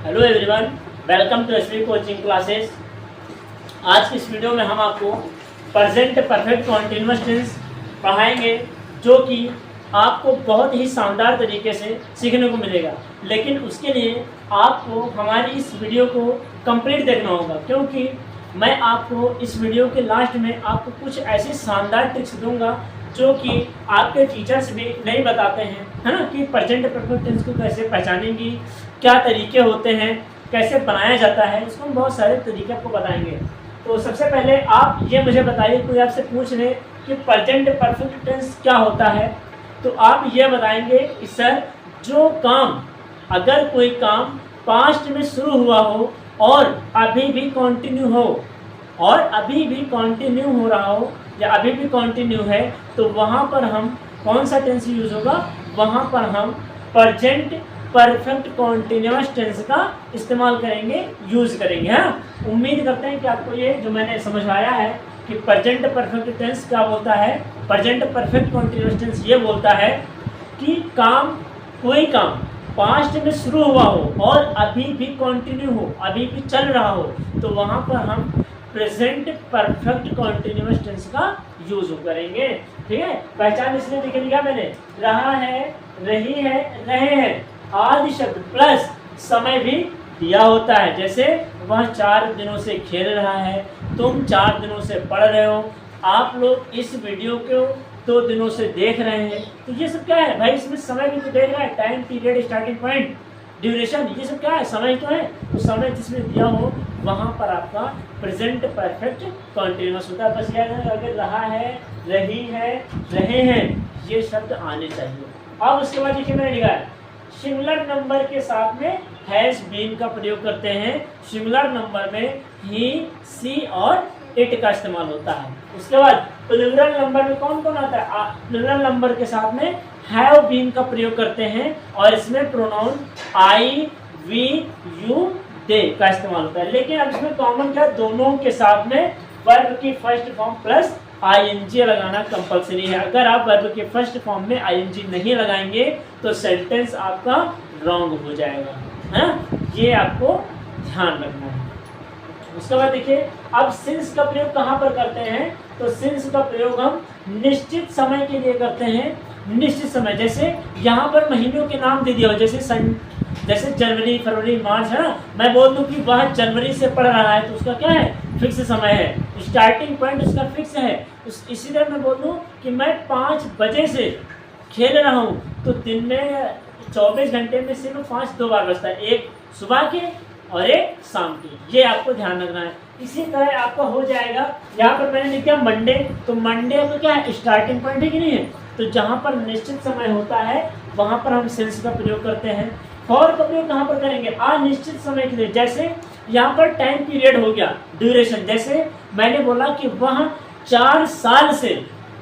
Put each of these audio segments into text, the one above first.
Hello everyone, welcome to SV coaching classes. आज की इस वीडियो में हम आपको प्रेजेंट परफेक्ट कॉन्टिन्यूअस टेंस पढ़ाएंगे, जो कि आपको बहुत ही शानदार तरीके से सीखने को मिलेगा। लेकिन उसके लिए आपको हमारी इस वीडियो को कंप्लीट देखना होगा, क्योंकि मैं आपको इस वीडियो के लास्ट में आपको कुछ ऐसी शानदार ट्रिक्स दूंगा जो कि आपके टीचर्स भी नहीं बताते हैं, है ना, कि प्रेजेंट परफेक्ट टेंस को कैसे पहचानेंगी, क्या तरीके होते हैं, कैसे बनाया जाता है। इसको हम बहुत सारे तरीके आपको बताएंगे। तो सबसे पहले आप ये मुझे बताइए, कोई आपसे पूछ रहे कि प्रेजेंट परफेक्ट टेंस क्या होता है, तो आप ये बताएंगे कि सर, जो काम, अगर कोई काम पास्ट में शुरू हुआ हो और अभी भी कंटिन्यू हो, और अभी भी कंटिन्यू हो रहा हो या अभी भी कंटिन्यू है, तो वहाँ पर हम कौन सा टेंस यूज़ होगा? वहाँ पर हम प्रेजेंट परफेक्ट कॉन्टिन्यूअस टेंस का इस्तेमाल करेंगे, यूज़ करेंगे। हाँ, उम्मीद करते हैं कि आपको ये जो मैंने समझाया है कि प्रेजेंट परफेक्ट टेंस क्या बोलता है। प्रेजेंट परफेक्ट कॉन्टिन्यूअस टेंस ये बोलता है कि काम, कोई काम पास्ट में शुरू हुआ हो और अभी भी कंटिन्यू हो, अभी भी चल रहा हो, तो वहाँ पर हम प्रेजेंट परफेक्ट कॉन्टिन्यूअस टेंस का यूज करेंगे। ठीक है, पहचान इसलिए लिख लिया मैंने, रहा है, रही है, रहे हैं आदि शब्द प्लस समय भी दिया होता है। जैसे वह 4 दिनों से खेल रहा है, तुम 4 दिनों से पढ़ रहे हो, आप लोग इस वीडियो को 2 दिनों से देख रहे हैं। तो ये सब क्या है भाई? इसमें समय भी तो देख रहा है, time period, starting point, duration, ये सब क्या है? समय तो है। तो समय जिसमें दिया हो वहाँ पर आपका प्रेजेंट परफेक्ट कॉन्टिन्यूअस होता है। बस याद है, अगर रहा है, रही है, रहे हैं, ये शब्द आने चाहिए। अब उसके बाद देखिए मैंने लिखा है, सिंगुलर नंबर के साथ में हैज बीन का प्रयोग करते हैं। सिंगुलर नंबर में ही, सी और इट का इस्तेमाल होता है। उसके बाद प्लूरल नंबर में कौन कौन आता है? प्लूरल नंबर के साथ में हैव बीन का प्रयोग करते हैं, और इसमें प्रोनाउन आई, वी, यू, दे का इस्तेमाल होता है। लेकिन अब इसमें कॉमन क्या है? दोनों के साथ में वर्ब की फर्स्ट फॉर्म प्लस आईएनजी लगाना कंपलसरी है। अगर आप वर्ब के फर्स्ट फॉर्म में आईएनजी नहीं लगाएंगे तो सेंटेंस आपका रॉन्ग हो जाएगा, है ना? ये आपको ध्यान रखना है। उसके बाद देखिए, अब सिंस का प्रयोग कहाँ पर करते हैं? तो सिंस का प्रयोग हम निश्चित समय के लिए करते हैं। निश्चित समय, जैसे यहाँ पर महीनों के नाम दे दिया हो, जैसे जनवरी, फरवरी, मार्च, है ना। मैं बोल दूं कि वह जनवरी से पढ़ रहा है, तो उसका क्या है? फिक्स समय है, स्टार्टिंग पॉइंट उसका फिक्स है। इसी तरह मैं बोल दूं कि मैं 5 बजे से खेल रहा हूँ, तो दिन में 24 घंटे में सिर्फ 5 2 बार बजता है, एक सुबह के और एक शाम की। ये आपको ध्यान रखना है। इसी तरह आपका हो जाएगा। यहाँ पर मैंने लिखा मंडे, तो मंडे में क्या है? स्टार्टिंग पॉइंट है कि नहीं है? तो जहाँ पर निश्चित समय होता है वहाँ पर हम सिंस का प्रयोग करते हैं। फॉर का प्रयोग कहाँ पर करेंगे? अनिश्चित समय के लिए। जैसे यहाँ पर टाइम पीरियड हो गया, ड्यूरेशन। जैसे मैंने बोला कि वह 4 साल से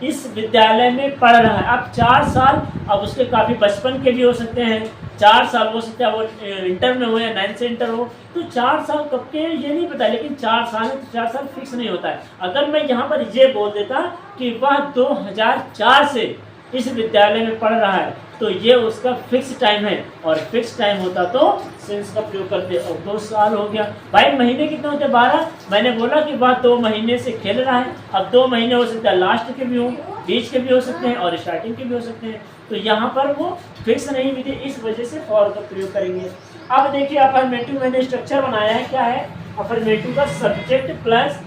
इस विद्यालय में पढ़ रहा है। अब 4 साल, अब उसके काफ़ी बचपन के भी हो सकते हैं, 4 साल हो सकता है वो इंटर में हो या 9th से इंटर हो, तो 4 साल कब के ये नहीं पता, लेकिन 4 साल है तो 4 साल फिक्स नहीं होता है। अगर मैं यहाँ पर ये बोल देता कि वह 2004 से इस विद्यालय में पढ़ रहा है, तो ये उसका फिक्स टाइम है, और फिक्स टाइम होता तो सिंस का प्रयोग करते। और 2 साल हो गया भाई, महीने कितने होते? 12। मैंने बोला कि वह 2 महीने से खेल रहा है। अब 2 महीने हो सकता है लास्ट के भी हो, बीच के भी हो सकते हैं, और स्टार्टिंग के भी हो सकते हैं। तो यहाँ पर वो फिक्स नहीं भी थे, इस वजह से फॉर का प्रयोग करेंगे। अब देखिए, अफर्मेटिव मैंने स्ट्रक्चर बनाया है। क्या है अफर्मेटिव का? Subject plus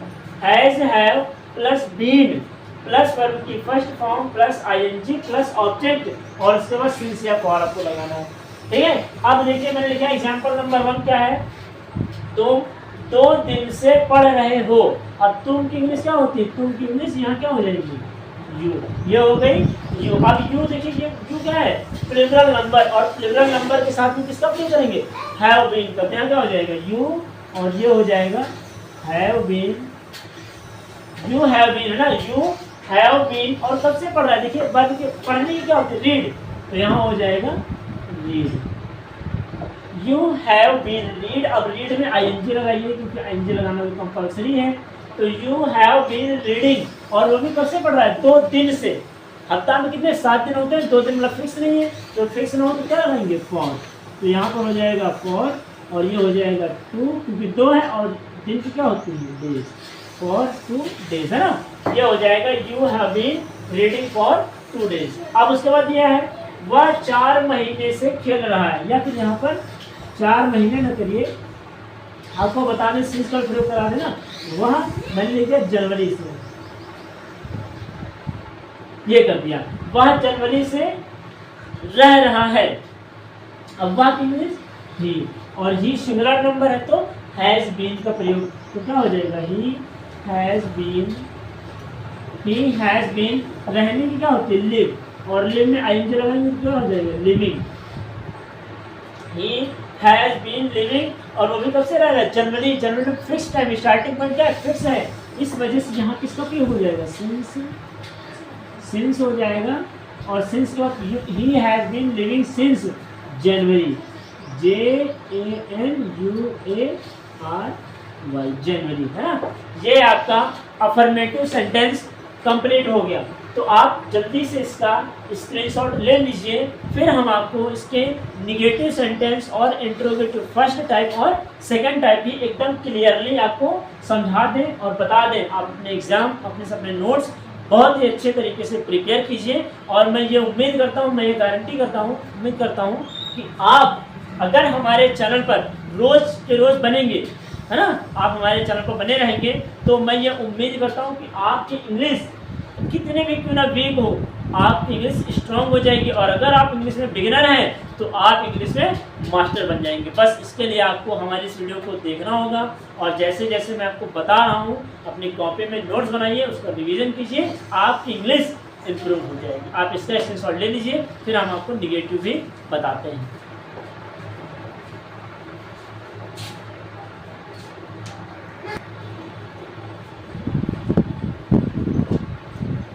has, have plus been plus verb की first form plus ING plus object, और उसके बाद सिंस या फॉर आपको लगाना है। ठीक है, अब देखिए मैंने लिखा एग्जांपल नंबर 1 क्या है? तुम 2 दिन से पढ़ रहे हो। अब तुम की इंग्लिश क्या होती है? तुम की इंग्लिश यहाँ क्या हो जाएगी? यू। ये हो गई यू। अब यू देखिए, ये यू क्या है? प्लूरल नंबर, और प्लूरल नंबर के साथ में किसका प्रयोग करेंगे? हैव बीन करते हैं। क्या हो जाएगा? यू, और ये हो जाएगा have been. You have been, है ना? यू हैव बीन, और कब से पढ़ रहा है? देखिए वर्ब के पढ़ने की क्या होती है? रीड, तो यहाँ हो जाएगा read. You have been read. अब रीड में आईएनजी लगाइए, क्योंकि आईएनजी लगाना तो कंपल्सरी है। तो यू हैव बीन रीडिंग, और वो भी कब से पढ़ रहा है? 2 दिन से। हफ्ता में कितने? 7 दिन होते हैं, 2 दिन मतलब फिक्स नहीं है, तो फिक्स ना हो तो क्या लगाएंगे? फॉर। तो यहाँ पर हो जाएगा फॉर और ये हो जाएगा 2 क्योंकि 2 है और दिन की क्या होती है डेज, फॉर 2 डेज है ना। ये हो जाएगा you have been reading for 2 days. अब उसके बाद ये है वह 4 महीने से खेल रहा है, या फिर यहाँ पर 4 महीने न करिए, आपको बताने सिंस का प्रयोग करा देना। वह मैंने लिखा जनवरी से, ये कर दिया, वह जनवरी से रह रहा है। अब वह इंग्लिश ही, और ही सिंगुलर नंबर है तो हैज बीन का प्रयोग, तो क्या हो जाएगा ही हैज बीन, रहने की क्या होती है लिव, और लिव में आईएनजी लगाएंगे तो क्या हो जाएगा living, he has been living, और वो भी कब से रह रहा है जनवरी। जनवरी फिक्स टाइम, स्टार्टिंग पॉइंट क्या है फिक्स है, इस वजह से यहाँ किसका प्रयोग हो जाएगा सिंस हो जाएगा, और सिंस के बाद he has been living since January, JANUARY जनवरी है ना। ये आपका अफर्मेटिव सेंटेंस कंप्लीट हो गया। तो आप जल्दी से इसका स्क्रीनशॉट ले लीजिए, फिर हम आपको इसके निगेटिव सेंटेंस और इंट्रोगेटिव फर्स्ट टाइप और सेकंड टाइप भी एकदम क्लियरली आपको समझा दें और बता दें। आप अपने एग्जाम अपने नोट्स बहुत ही अच्छे तरीके से प्रिपेयर कीजिए, और मैं ये उम्मीद करता हूँ, मैं ये गारंटी करता हूँ, उम्मीद करता हूँ कि आप अगर हमारे चैनल पर रोज के रोज बनेंगे, है ना, आप हमारे चैनल पर बने रहेंगे, तो मैं ये उम्मीद करता हूँ कि आपकी इंग्लिश कितने भी क्यों ना वीक हो, आपकी इंग्लिश स्ट्रांग हो जाएगी, और अगर आप इंग्लिश में बिगिनर हैं तो आप इंग्लिश में मास्टर बन जाएंगे। बस इसके लिए आपको हमारी इस वीडियो को देखना होगा, और जैसे जैसे मैं आपको बता रहा हूँ अपनी कॉपी में नोट्स बनाइए, उसका रिवीजन कीजिए, आपकी इंग्लिश इंप्रूव हो जाएगी। आप इसका स्क्रीनशॉट ले लीजिए, फिर हम आपको निगेटिव भी बताते हैं।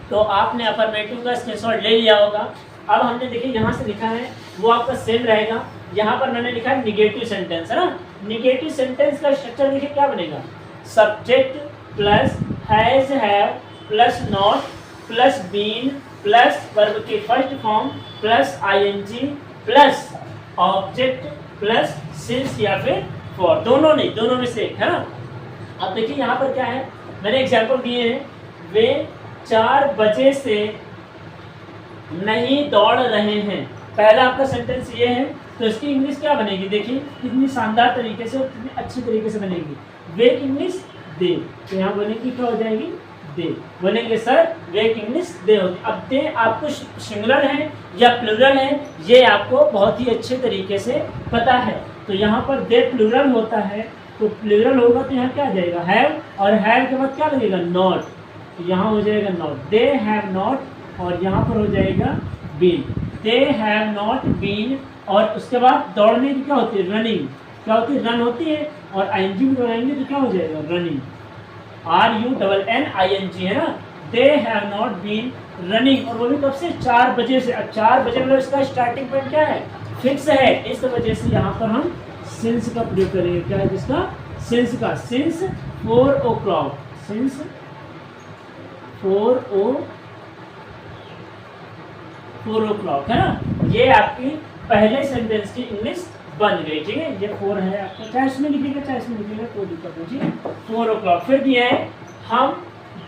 तो आपने अफर्मेटिव का स्क्रीनशॉट ले लिया होगा। अब हमने देखिए यहाँ से लिखा है वो आपका सेम रहेगा। यहाँ पर मैंने लिखा है निगेटिव सेंटेंस, है ना। निगेटिव सेंटेंस का स्ट्रक्चर देखिए क्या बनेगा, subject plus has have plus not plus been plus verb की first form plus ING plus object plus since या फिर फॉर, दोनों नहीं, दोनों में से एक, है ना। अब देखिए यहाँ पर क्या है, मैंने एग्जाम्पल दिए हैं, वे 4 बजे से नहीं दौड़ रहे हैं। पहला आपका सेंटेंस ये है, तो इसकी इंग्लिश क्या बनेगी, देखिए कितनी शानदार तरीके से, कितनी अच्छी तरीके से बनेगी। वे की इंग्लिश दे, तो यहाँ बोलेंगे क्या हो जाएगी दे, बोलेंगे सर वे की इंग्लिश दे होगी। अब दे आपको सिंगुलर है या प्लूरल है, ये आपको बहुत ही अच्छे तरीके से पता है। तो यहाँ पर दे प्लूरल होता है, तो प्लूरल होगा तो यहाँ क्या आ जाएगा हैव, और हैव के बाद क्या लगेगा नॉट, तो यहाँ हो जाएगा नॉट, दे हैव नॉट, और यहाँ पर हो जाएगा been, they have not been, और उसके बाद दौड़ने की क्या होती है रनिंग, क्या होती है रन होती है, और आईएनजी में दौड़ाएंगे तो क्या हो जाएगा रनिंग, RUNNING है ना। They have not been running, और वो भी कब से 4 बजे से। अब 4 बजे मतलब इसका स्टार्टिंग पॉइंट क्या है फिक्स है, इस वजह से यहाँ पर हम सिंस का प्रयोग करेंगे। क्या है जिसका सिंस का, सिंस 4 o'clock, सिंस 4 o'clock है ना। ये आपकी पहले सेंटेंस की इंग्लिश बन गई, ठीक है। ये 4 है आपका, चाहे इसमें लिखिएगा चाहे इसमें लिखिएगा, कोई दिक्कत नहीं, ठीक है। 4 o'clock। फिर दिया है हम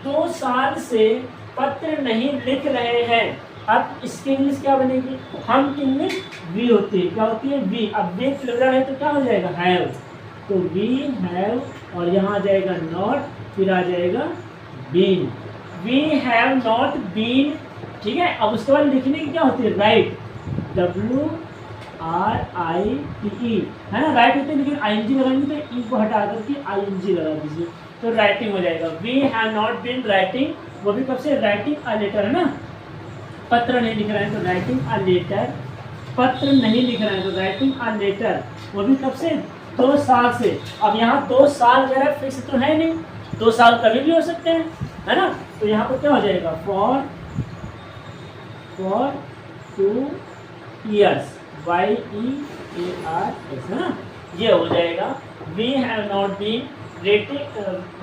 2 साल से पत्र नहीं लिख रहे हैं। अब इसकी इंग्लिश क्या बनेगी, हम की इंग्लिश वी होती है, क्या होती है वी। अब वी प्लूरल है तो क्या हो जाएगा हैव, तो वी हैव, और यहाँ आ जाएगा नॉट, फिर आ जाएगा been, we have not been, ठीक है। अब उसके बाद लिखने की क्या होती है राइट, WRITE है ना, राइट होते हैं, लेकिन आईएनजी लगाएंगे तो ई को हटा करके आईएनजी लगा दीजिए, तो राइटिंग हो जाएगा। We have not been writing, वो भी कब से राइटिंग अ लेटर है ना, पत्र नहीं लिख रहे हैं तो राइटिंग अ लेटर, पत्र नहीं लिख रहे हैं तो राइटिंग अ लेटर, वो भी कब से 2 साल से। अब यहाँ 2 साल वगैरह फिक्स तो है नहीं, 2 साल कभी भी हो सकते हैं, है ना। तो यहाँ पर क्या हो जाएगा फॉर 2 years, YEARS है ना, ये हो जाएगा। We have not been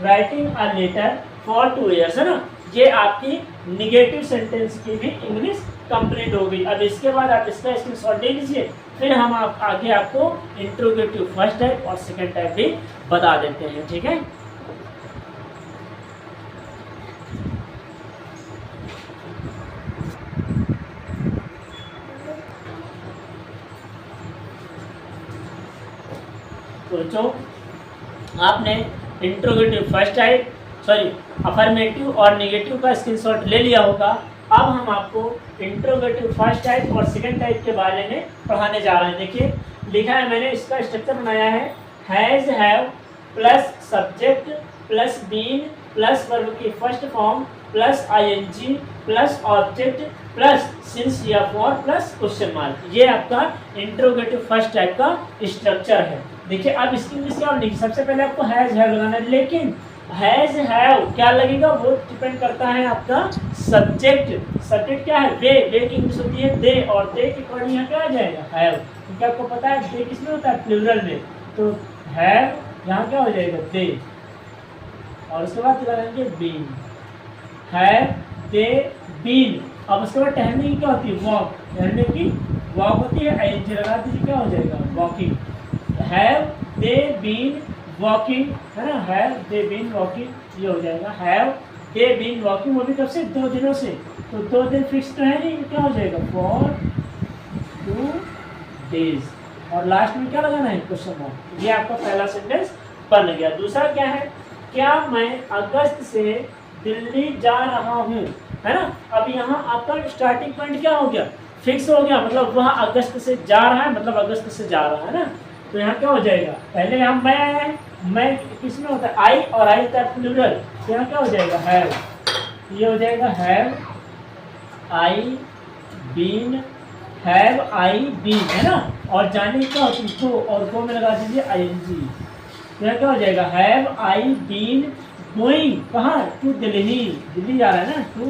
writing a letter for 2 years, है ना। ये आपकी निगेटिव सेंटेंस की भी इंग्लिश कंप्लीट हो गई। अब इसके बाद आप इसका स्क्रीनशॉट ले लीजिए, फिर हम आगे आपको इंट्रोगेटिव फर्स्ट टाइप और सेकंड टाइप भी बता देते हैं, ठीक है। तो जो आपने इंट्रोगेटिव फर्स्ट टाइप अफर्मेटिव और नेगेटिव का स्क्रीनशॉट ले लिया होगा, अब हम आपको इंट्रोगेटिव फर्स्ट टाइप और सेकंड टाइप के बारे में पढ़ाने जा रहे हैं। देखिए लिखा है मैंने, इसका स्ट्रक्चर बनाया है has, have plus subject plus been plus verb की first form plus ING plus object plus since या फॉर प्लस क्वेश्चन मार्क। ये आपका इंट्रोगेटिव फर्स्ट टाइप का स्ट्रक्चर है। देखिए अब इसकी इंग्लिश क्या लिखी, सबसे पहले आपको हैज़ हैव लगाना है, लेकिन हैज़ हैव क्या लगेगा वो डिपेंड करता है आपका सब्जेक्ट। सब्जेक्ट क्या है, वे की इंग्लिश होती है दे, और दे के अकॉर्डिंग यहाँ क्या आ जाएगा हैव, क्योंकि आपको पता है दे किसमें होता है, प्लूरल में। तो हैव यहाँ क्या हो जाएगा दे, और उसके बाद लगाएंगे बीन, हैव दे बीन। अब उसके बाद टहलने की क्या होती है, वॉक, टहलने की वॉक होती है, आईएनजी लगा दीजिए क्या हो जाएगा walking. Have they been walking, है ना, हैव दे बीन वॉकिंग, ये हो जाएगा हैव दे बीन वॉकिंग। वो भी कब से, 2 दिनों से, तो 2 दिन फिक्स तो है नहीं, क्या हो जाएगा फॉर 2 days, और लास्ट में क्या लगाना है क्वेश्चन मार्क। ये आपका पहला सेंटेंस बन गया। दूसरा क्या है, क्या मैं अगस्त से दिल्ली जा रहा हूँ, है ना। अब यहाँ आपका स्टार्टिंग पॉइंट क्या हो गया, फिक्स हो गया, मतलब वह अगस्त से जा रहा है, मतलब अगस्त से जा रहा है ना। तो यहाँ क्या हो जाएगा, पहले यहाँ मैं आया है, मैं किसमें होता है आई, और आई का प्लूरल, तो यहाँ क्या हो जाएगा हैव, ये हो जाएगा have I been, have I been, है ना। और जाने क्या होती है गो, और गो में लगा दीजिए आईएनजी, तो यहाँ क्या हो जाएगा हैव आई बीन गोइंग, कहाँ, टू दिल्ली, दिल्ली जा रहा है ना, टू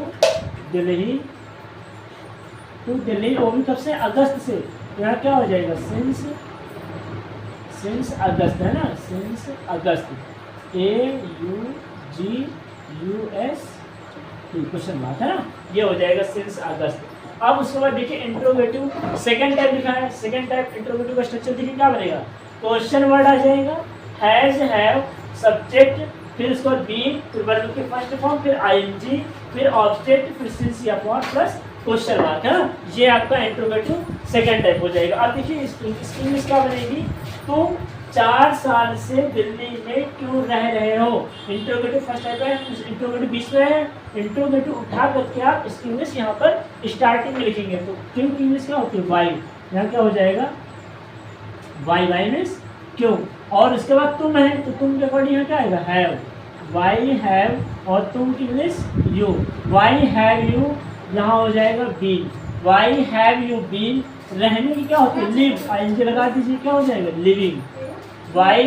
दिल्ली, टू दिल्ली, वो भी कब से, अगस्त से। तो यहाँ क्या हो जाएगा सिंस अगस्त, है ना, सिंस अगस्त, AUGUS क्वेश्चन मार्क, है ना, ये हो जाएगा सिंस अगस्त। अब उसके बाद देखिए इंट्रोगेटिव सेकंड टाइप लिखा है, सेकंड टाइप इंट्रोगेटिव का स्ट्रक्चर देखिए क्या बनेगा, क्वेश्चन वर्ड आ जाएगा, हैज हैव सब्जेक्ट, फिर उसके बाद बीन, फिर वर्ब की फर्स्ट फॉर्म, फिर आईएनजी, फिर ऑब्जेक्ट, फिर सिंस या फॉर प्लस क्वेश्चन मार्क, है ना। ये आपका इंट्रोगेटिव सेकंड टाइप हो जाएगा। अब देखिए इसकी इंग्लिश क्या बनेगी, तुम 4 साल से दिल्ली में क्यों रह रहे हो। इंट्रोगेटिव फर्स्ट टाइप है, इंट्रोगेटिव बीच में है, इंट्रोगेटिव उठा करके आप इसकी इंग्लिश यहाँ पर स्टार्टिंग में लिखेंगे। तो क्यों की इंग्लिश क्या होती है, वाई, यहाँ क्या हो जाएगा वाई, वाई मीन्स क्यों, और उसके बाद तुम है, तो तुम के अकॉर्डिंग यहाँ क्या आएगा हैव, वाई हैव, और तुम की English you, why have you, यहाँ हो जाएगा been, why have you been. रहने की क्या होती है लिव, आईएनजी लगा दीजिए क्या हो जाएगा living, why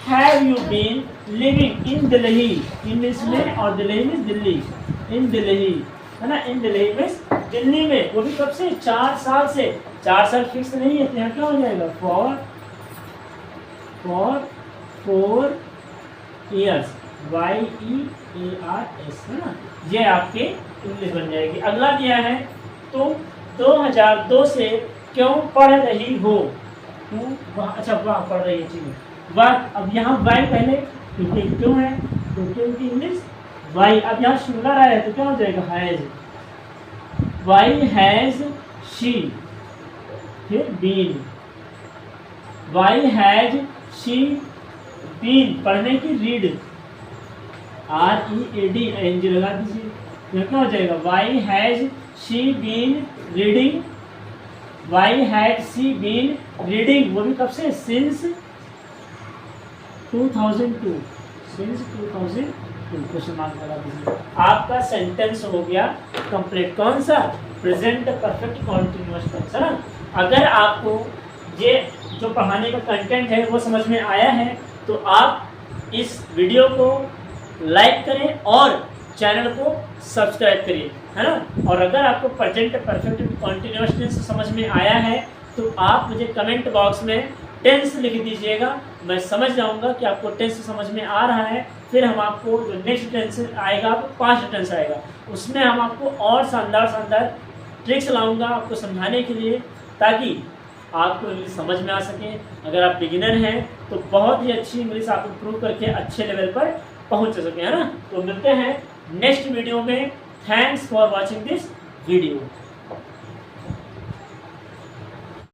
have you been living in Delhi, English में, और दिल्ली मीन्स दिल्ली, इन दिल्ली, है ना, इन दिल्ली मीन्स दिल्ली में, वो भी कब से, 4 साल से। 4 साल फिक्स नहीं है, तो यहाँ क्या हो जाएगा फॉर 4 years, YEARS, है ना, ये आपके इंग्लिश बन जाएगी। अगला दिया है, तुम 2002 से क्यों पढ़ रही हो, अच्छा वह पढ़ रही है, ठीक है, वह, अब यहाँ वाई पहले, क्योंकि क्यों है, तो क्यों की इंग्लिश वाई। अब यहाँ सिंगुलर आया है तो क्या हो जाएगा हैज, वाई हैज शी, फिर been, why has she been, पढ़ने की रीड, READ, ING लगा दीजिए, तो क्या हो जाएगा why has she been reading, why had she been reading, वो भी कब से, सिंस 2002, सिंस 2002, क्वेश्चन मार्क लगा दीजिए। आपका सेंटेंस हो गया कंप्लीट। कौन सा, प्रेजेंट परफेक्ट कॉन्टिन्यूअस टेंस, है ना। अगर आपको ये जो पढ़ाने का कंटेंट है वो समझ में आया है, तो आप इस वीडियो को लाइक करें और चैनल को सब्सक्राइब करिए, है ना। और अगर आपको प्रेजेंट परफेक्ट कॉन्टिन्यूअस टेंस समझ में आया है, तो आप मुझे कमेंट बॉक्स में टेंस लिख दीजिएगा, मैं समझ जाऊंगा कि आपको टेंस समझ में आ रहा है। फिर हम आपको जो नेक्स्ट टेंस आएगा, पास्ट टेंस आएगा, उसमें हम आपको और शानदार शानदार ट्रिक्स लाऊंगा आपको समझाने के लिए, ताकि आपको इंग्लिश समझ में आ सके। अगर आप बिगिनर हैं तो बहुत ही अच्छी इंग्लिश आप इम्प्रूव करके अच्छे लेवल पर पहुंच सके, है ना। तो मिलते हैं नेक्स्ट वीडियो में। Thanks for watching this video.